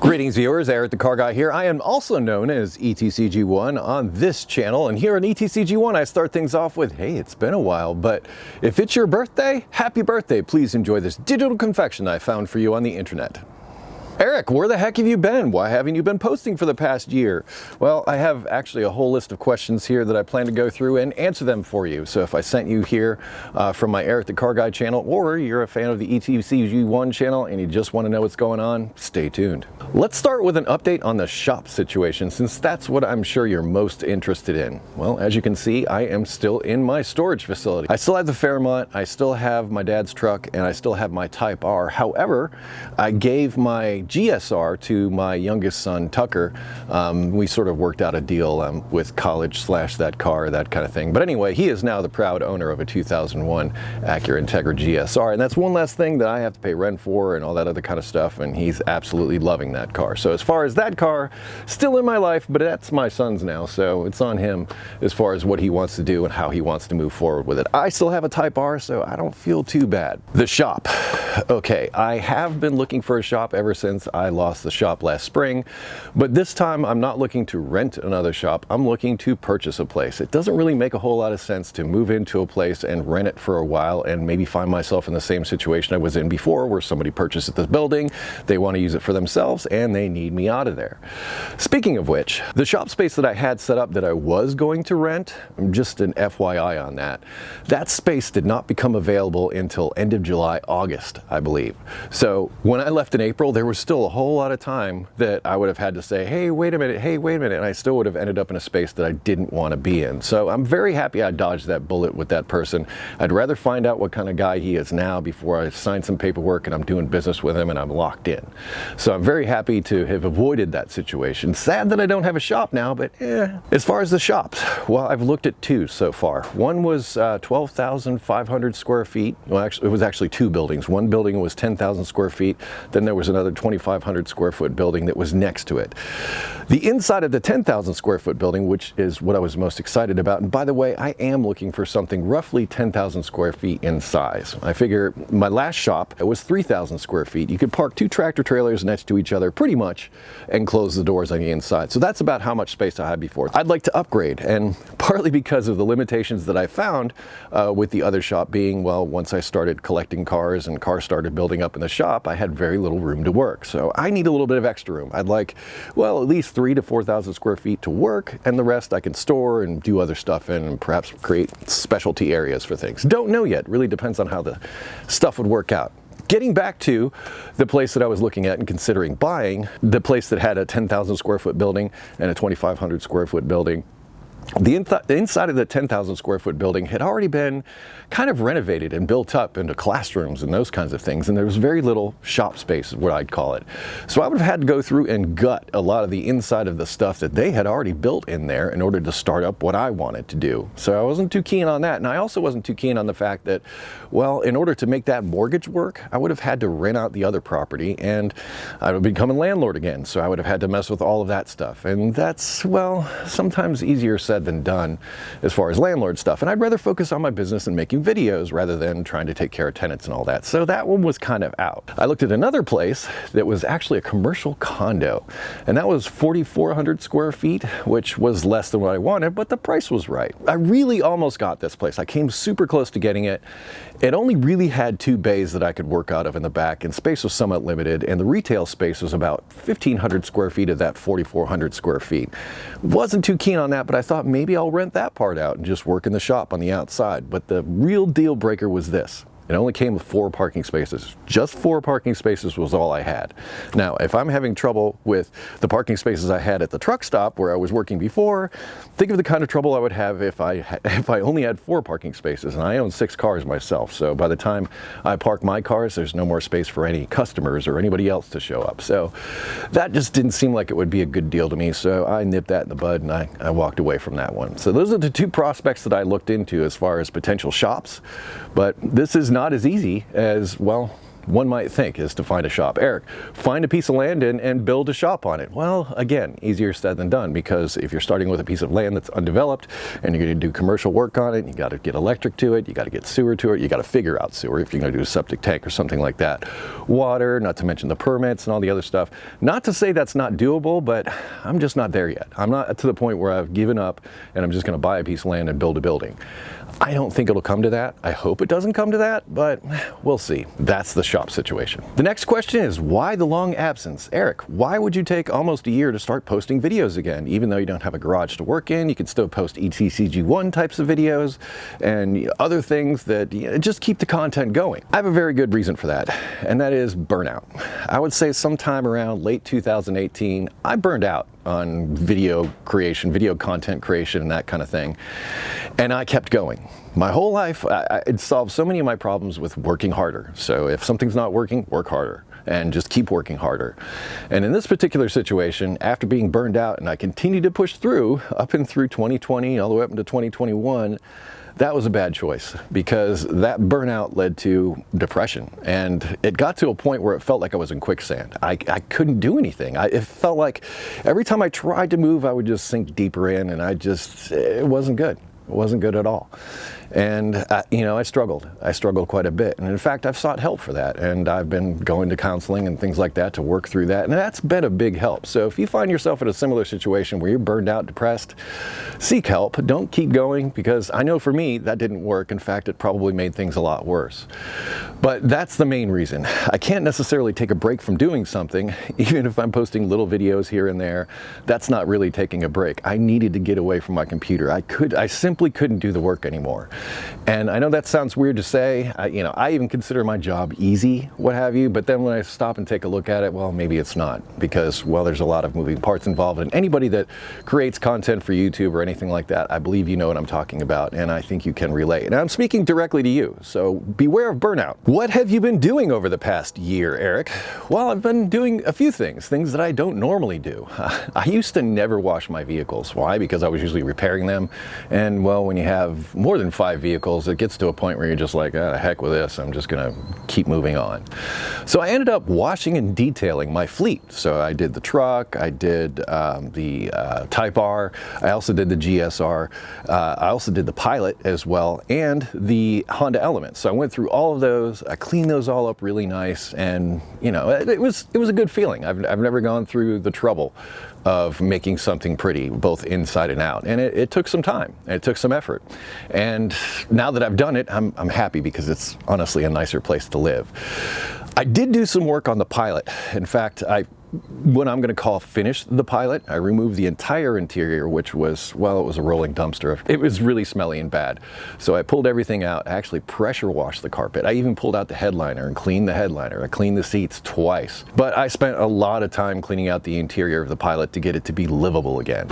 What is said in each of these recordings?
Greetings viewers, Eric the Car Guy here. I am also known as ETCG1 on this channel, and here on ETCG1 I start things off with, hey, it's been a while, but if it's your birthday, happy birthday. Please enjoy this digital confection I found for you on the internet. Eric, where the heck have you been? Why haven't you been posting for the past year? Well, I have actually a whole list of questions here that I plan to go through and answer them for you. So if I sent you here from my Eric the Car Guy channel, or you're a fan of the ETCG1 channel and you just want to know what's going on, stay tuned. Let's start with an update on the shop situation, since that's what I'm sure you're most interested in. Well, as you can see, I am still in my storage facility. I still have the Fairmont, I still have my dad's truck, and I still have my Type R. However, I gave my GSR to my youngest son, Tucker. We sort of worked out a deal with college / that car, that kind of thing. But anyway, he is now the proud owner of a 2001 Acura Integra GSR, and that's one less thing that I have to pay rent for and all that other kind of stuff, and he's absolutely loving that car. So as far as that car, still in my life, but that's my son's now, so it's on him as far as what he wants to do and how he wants to move forward with it. I still have a Type R, so I don't feel too bad. The shop. Okay, I have been looking for a shop ever since I lost the shop last spring, but this time I'm not looking to rent another shop. I'm looking to purchase a place. It doesn't really make a whole lot of sense to move into a place and rent it for a while and maybe find myself in the same situation I was in before, where somebody purchases the building, they want to use it for themselves, and they need me out of there. Speaking of which, the shop space that I had set up that I was going to rent, just an FYI on that, that space did not become available until end of July, August, I believe. So when I left in April, there was still a whole lot of time that I would have had to say, hey, wait a minute, and I still would have ended up in a space that I didn't want to be in. So I'm very happy I dodged that bullet with that person. I'd rather find out what kind of guy he is now before I sign some paperwork and I'm doing business with him and I'm locked in. So I'm very happy to have avoided that situation. Sad that I don't have a shop now, but As far as the shops, well, I've looked at two so far. One was 12,500 square feet. Well, actually, it was actually two buildings. One building was 10,000 square feet. Then there was another 2,500 square foot building that was next to it. The inside of the 10,000 square foot building, which is what I was most excited about, and by the way, I am looking for something roughly 10,000 square feet in size. I figure my last shop, it was 3,000 square feet. You could park two tractor trailers next to each other pretty much and close the doors on the inside. So that's about how much space I had before. I'd like to upgrade, and partly because of the limitations that I found with the other shop being, well, once I started collecting cars and cars started building up in the shop, I had very little room to work. So I need a little bit of extra room. I'd like, well, at least 3,000 to 4,000 square feet to work, and the rest I can store and do other stuff in and perhaps create specialty areas for things. Don't know yet. Really depends on how the stuff would work out. Getting back to the place that I was looking at and considering buying, the place that had a 10,000 square foot building and a 2,500 square foot building. The inside of the 10,000 square foot building had already been kind of renovated and built up into classrooms and those kinds of things, and there was very little shop space, is what I'd call it. So I would have had to go through and gut a lot of the inside of the stuff that they had already built in there in order to start up what I wanted to do. So I wasn't too keen on that, and I also wasn't too keen on the fact that, well, in order to make that mortgage work, I would have had to rent out the other property, and I would become a landlord again, so I would have had to mess with all of that stuff, and that's, well, sometimes easier said than done as far as landlord stuff, and I'd rather focus on my business and making videos rather than trying to take care of tenants and all that. So that one was kind of out. I looked at another place that was actually a commercial condo, and that was 4,400 square feet, which was less than what I wanted, but the price was right. I really almost got this place. I came super close to getting it. It only really had two bays that I could work out of in the back, and space was somewhat limited, and the retail space was about 1,500 square feet of that 4,400 square feet. Wasn't too keen on that, but I thought maybe I'll rent that part out and just work in the shop on the outside. But the real deal breaker was this. It only came with 4 parking spaces. Just 4 parking spaces was all I had. Now, if I'm having trouble with the parking spaces I had at the truck stop where I was working before, think of the kind of trouble I would have if I only had 4 parking spaces, and I own 6 cars myself. So by the time I park my cars, there's no more space for any customers or anybody else to show up. So that just didn't seem like it would be a good deal to me. So I nipped that in the bud and I walked away from that one. So those are the 2 prospects that I looked into as far as potential shops, but this is not as easy as, well, one might think, is to find a shop. Eric, find a piece of land and build a shop on it. Well, again, easier said than done, because if you're starting with a piece of land that's undeveloped and you're going to do commercial work on it, you got to get electric to it, you got to get sewer to it, you got to figure out sewer if you're going to do a septic tank or something like that. Water, not to mention the permits and all the other stuff. Not to say that's not doable, but I'm just not there yet. I'm not to the point where I've given up and I'm just going to buy a piece of land and build a building. I don't think it'll come to that. I hope it doesn't come to that, but we'll see. That's the shop situation. The next question is, why the long absence? Eric, why would you take almost a year to start posting videos again? Even though you don't have a garage to work in, you can still post ETCG1 types of videos and other things that just keep the content going. I have a very good reason for that, and that is burnout. I would say sometime around late 2018, I burned out on video creation, video content creation, and that kind of thing. And I kept going. My whole life, it solved so many of my problems with working harder. So if something's not working, work harder and just keep working harder. And in this particular situation, after being burned out, and I continued to push through up and through 2020, all the way up into 2021, that was a bad choice, because that burnout led to depression, and it got to a point where it felt like I was in quicksand. I couldn't do anything. It felt like every time I tried to move, I would just sink deeper in, and it wasn't good. It wasn't good at all. And I struggled quite a bit, and in fact I've sought help for that, and I've been going to counseling and things like that to work through that, and that's been a big help. So if you find yourself in a similar situation where you're burned out, depressed, seek help. Don't keep going, because I know for me that didn't work. In fact, it probably made things a lot worse. But that's the main reason. I can't necessarily take a break from doing something, even if I'm posting little videos here and there. That's not really taking a break. I needed to get away from my computer. I simply couldn't do the work anymore. And I know that sounds weird to say. I even consider my job easy, what have you, but then when I stop and take a look at it, well, maybe it's not, because, well, there's a lot of moving parts involved, and anybody that creates content for YouTube or anything like that, I believe you know what I'm talking about, and I think you can relate. And I'm speaking directly to you, so beware of burnout. What have you been doing over the past year, Eric? Well, I've been doing a few things that I don't normally do. I used to never wash my vehicles. Why? Because I was usually repairing them, and, well, when you have more than 5 vehicles, it gets to a point where you're just like, oh, heck with this, I'm just gonna keep moving on. So I ended up washing and detailing my fleet. So I did the truck, I did the Type R, I also did the GSR, I also did the Pilot as well, and the Honda Element. So I went through all of those, I cleaned those all up really nice, and it was a good feeling. I've never gone through the trouble of making something pretty, both inside and out. And it took some time, it took some effort. And now that I've done it, I'm happy, because it's honestly a nicer place to live. I did do some work on the Pilot. In fact, what I'm going to call finished the Pilot. I removed the entire interior, which was, well, it was a rolling dumpster. It was really smelly and bad. So I pulled everything out. I actually pressure washed the carpet. I even pulled out the headliner and cleaned the headliner. I cleaned the seats twice. But I spent a lot of time cleaning out the interior of the Pilot to get it to be livable again.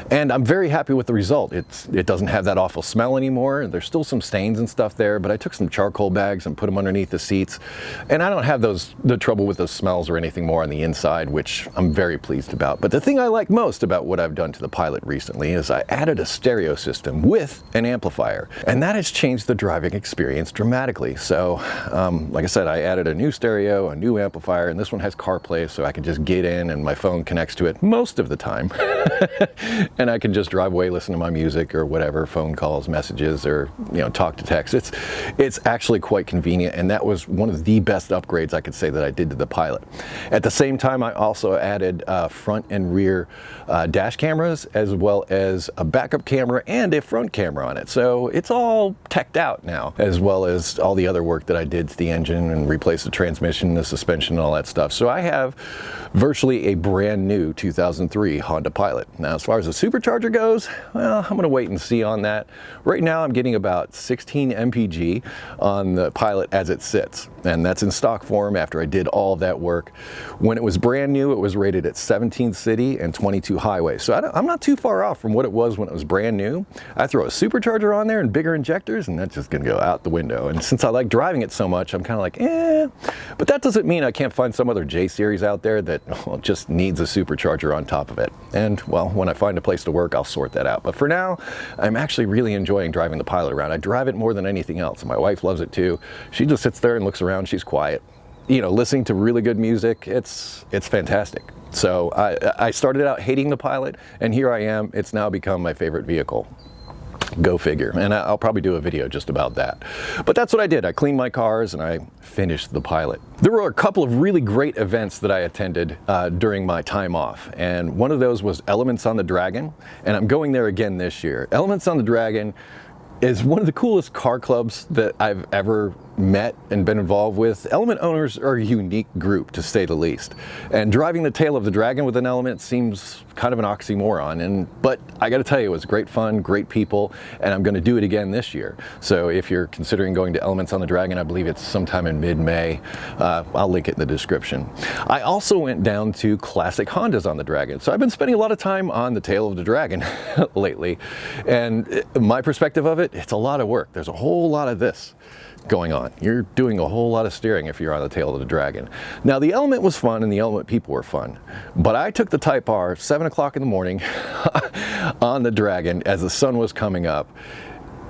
And I'm very happy with the result. It doesn't have that awful smell anymore. There's still some stains and stuff there, but I took some charcoal bags and put them underneath the seats. And I don't have the trouble with those smells or anything more on the inside, which I'm very pleased about. But the thing I like most about what I've done to the Pilot recently is I added a stereo system with an amplifier, and that has changed the driving experience dramatically. So like I said, I added a new stereo, a new amplifier, and this one has CarPlay, so I can just get in and my phone connects to it most of the time. And I can just drive away, listen to my music or whatever, phone calls, messages, or talk to text. It's actually quite convenient, and that was one of the best upgrades I could say that I did to the Pilot. At the same time, I also added front and rear dash cameras, as well as a backup camera and a front camera on it. So it's all teched out now, as well as all the other work that I did to the engine and replaced the transmission, the suspension, and all that stuff. So I have virtually a brand new 2003 Honda Pilot. Now, as far as the supercharger goes, well, I'm gonna wait and see on that. Right now, I'm getting about 16 mpg on the Pilot as it sits, and that's in stock form after I did all of that work. When it was brand new, it was rated at 17 city and 22 highway. So I'm not too far off from what it was when it was brand new. I throw a supercharger on there and bigger injectors, and that's just gonna go out the window. And since I like driving it so much, I'm kind of like, but that doesn't mean I can't find some other J series out there that just needs a supercharger on top of it. And well, when I find a place to work, I'll sort that out. But for now, I'm actually really enjoying driving the Pilot around. I drive it more than anything else. My wife loves it too. She just sits there and looks around. She's quiet. listening to really good music, it's fantastic. So I started out hating the Pilot, and here I am. It's now become my favorite vehicle. Go figure. And I'll probably do a video just about that. But that's what I did. I cleaned my cars and I finished the Pilot. There were a couple of really great events that I attended during my time off. And one of those was Elements on the Dragon. And I'm going there again this year. Elements on the Dragon is one of the coolest car clubs that I've ever met and been involved with. Element owners are a unique group, to say the least. And driving the tail of the Dragon with an Element seems kind of an oxymoron. But I gotta tell you, it was great fun, great people, and I'm gonna do it again this year. So if you're considering going to Elements on the Dragon, I believe it's sometime in mid-May. I'll link it in the description. I also went down to Classic Hondas on the Dragon. So I've been spending a lot of time on the tail of the Dragon lately. And my perspective of it, it's a lot of work. There's a whole lot of this going on. You're doing a whole lot of steering if you're on the tail of the Dragon. Now, the Element was fun and the Element people were fun, but I took the Type R 7 o'clock in the morning on the Dragon as the sun was coming up.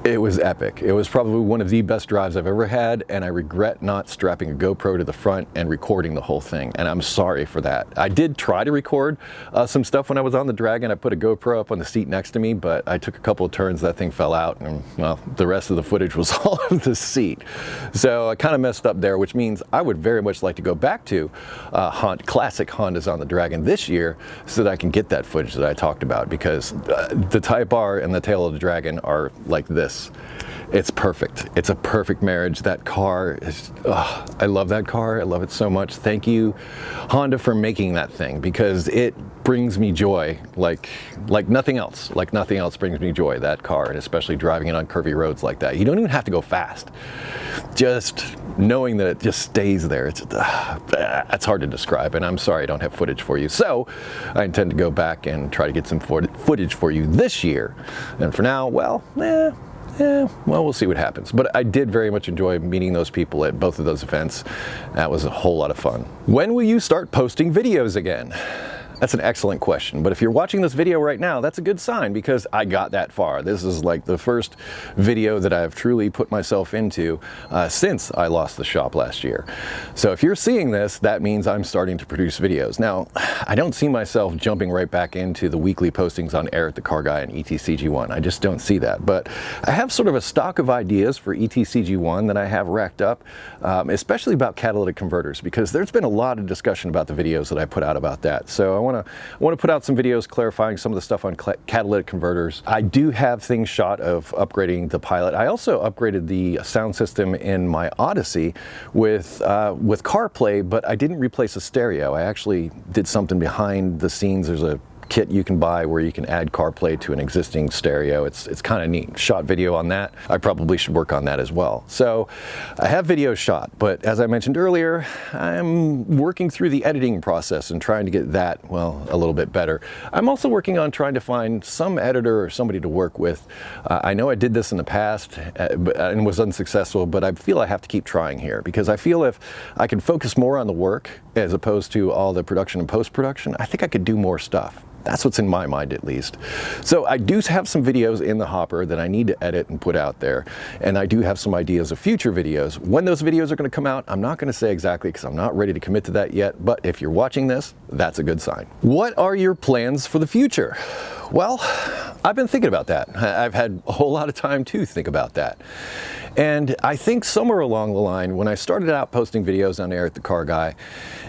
It was epic. It was probably one of the best drives I've ever had, and I regret not strapping a GoPro to the front and recording the whole thing, and I'm sorry for that. I did try to record some stuff when I was on the Dragon. I put a GoPro up on the seat next to me, but I took a couple of turns, that thing fell out, and well, the rest of the footage was all of the seat. So I kind of messed up there, which means I would very much like to go back to classic Hondas on the Dragon this year so that I can get that footage that I talked about, because the Type R and the tail of the Dragon are like this. It's perfect. It's a perfect marriage. That car is, I love that car. I love it so much. Thank you, Honda, for making that thing, because it brings me joy like nothing else. Like nothing else brings me joy, that car, and especially driving it on curvy roads like that. You don't even have to go fast. Just knowing that it just stays there, it's hard to describe, and I'm sorry I don't have footage for you. So I intend to go back and try to get some footage for you this year. And for now, well, we'll see what happens. But I did very much enjoy meeting those people at both of those events. That was a whole lot of fun. When will you start posting videos again? That's an excellent question, but if you're watching this video right now, that's a good sign, because I got that far. This is like the first video that I've truly put myself into since I lost the shop last year. So if you're seeing this, that means I'm starting to produce videos. Now, I don't see myself jumping right back into the weekly postings on Eric the Car Guy and ETCG1. I just don't see that, but I have sort of a stock of ideas for ETCG1 that I have racked up, especially about catalytic converters, because there's been a lot of discussion about the videos that I put out about that. So I want to put out some videos clarifying some of the stuff on catalytic converters. I do have things shot of upgrading the Pilot. I also upgraded the sound system in my Odyssey with CarPlay, but I didn't replace a stereo. I actually did something behind the scenes. There's a kit you can buy where you can add CarPlay to an existing stereo. It's kind of neat. Shot video on that. I probably should work on that as well. So I have videos shot, but as I mentioned earlier, I'm working through the editing process and trying to get that, well, a little bit better. I'm also working on trying to find some editor or somebody to work with. I know I did this in the past and was unsuccessful, but I feel I have to keep trying here, because I feel if I can focus more on the work as opposed to all the production and post-production, I think I could do more stuff. That's what's in my mind, at least. So I do have some videos in the hopper that I need to edit and put out there. And I do have some ideas of future videos. When those videos are going to come out, I'm not going to say exactly, because I'm not ready to commit to that yet. But if you're watching this, that's a good sign. What are your plans for the future? Well, I've been thinking about that. I've had a whole lot of time to think about that. And I think somewhere along the line, when I started out posting videos on Eric the Car Guy,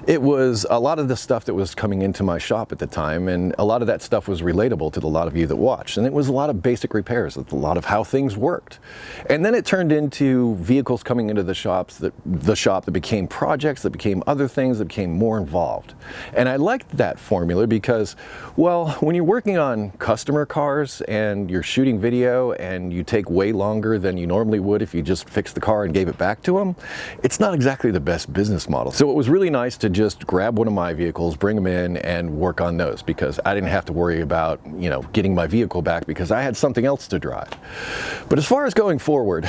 it was a lot of the stuff that was coming into my shop at the time, and a lot of that stuff was relatable to a lot of you that watched. And it was a lot of basic repairs, a lot of how things worked. And then it turned into vehicles coming into the shop that became projects, that became other things, that became more involved. And I liked that formula because, well, when you're working on customer cars and you're shooting video and you take way longer than you normally would if you just fixed the car and gave it back to them, it's not exactly the best business model. So it was really nice to just grab one of my vehicles, bring them in, and work on those, because I didn't have to worry about, getting my vehicle back, because I had something else to drive. But as far as going forward,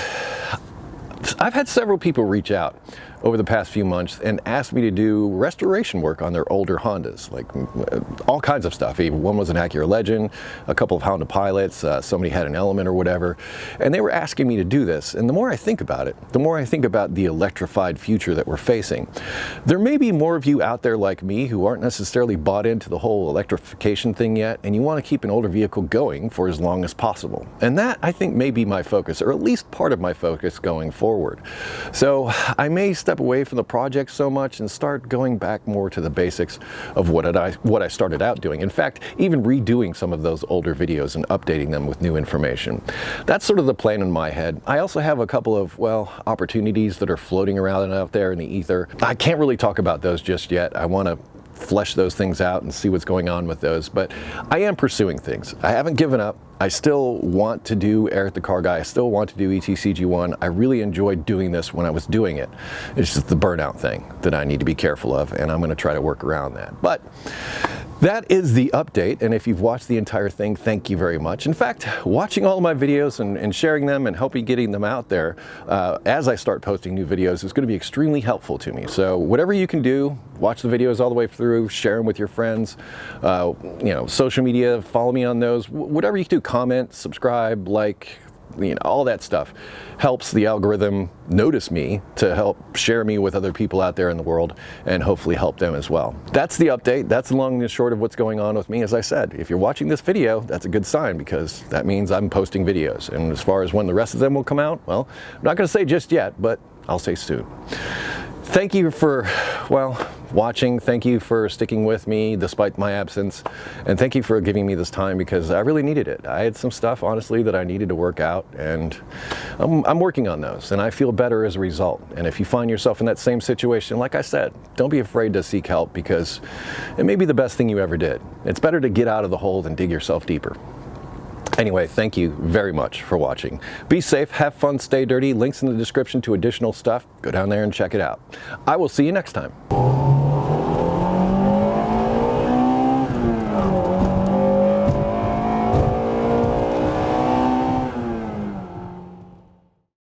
I've had several people reach out over the past few months and asked me to do restoration work on their older Hondas, like all kinds of stuff. One was an Acura Legend, a couple of Honda Pilots, somebody had an Element or whatever, and they were asking me to do this. And the more I think about it, the more I think about the electrified future that we're facing. There may be more of you out there like me who aren't necessarily bought into the whole electrification thing yet, and you want to keep an older vehicle going for as long as possible. And that, I think, may be my focus, or at least part of my focus going forward. So I may step away from the project so much and start going back more to the basics of what I started out doing. In fact, even redoing some of those older videos and updating them with new information. That's sort of the plan in my head. I also have a couple of, well, opportunities that are floating around out there in the ether. I can't really talk about those just yet. I want to flesh those things out and see what's going on with those, but I am pursuing things. I haven't given up. I still want to do Eric the Car Guy. I still want to do ETCG1. I really enjoyed doing this when I was doing it. It's just the burnout thing that I need to be careful of, and I'm going to try to work around that. But that is the update, and if you've watched the entire thing, thank you very much. In fact, watching all of my videos and sharing them and helping getting them out there as I start posting new videos is going to be extremely helpful to me. So whatever you can do, watch the videos all the way through, share them with your friends, social media, follow me on those, whatever you can do, comment, subscribe, like, all that stuff helps the algorithm notice me to help share me with other people out there in the world and hopefully help them as well. That's the update. That's the long and the short of what's going on with me. As I said, if you're watching this video, that's a good sign because that means I'm posting videos. And as far as when the rest of them will come out, well, I'm not going to say just yet, but I'll say soon. Thank you for, watching. Thank you for sticking with me despite my absence. And thank you for giving me this time because I really needed it. I had some stuff, honestly, that I needed to work out, and I'm working on those, and I feel better as a result. And if you find yourself in that same situation, like I said, don't be afraid to seek help because it may be the best thing you ever did. It's better to get out of the hole than dig yourself deeper. Anyway, thank you very much for watching. Be safe, have fun, stay dirty. Links in the description to additional stuff. Go down there and check it out. I will see you next time.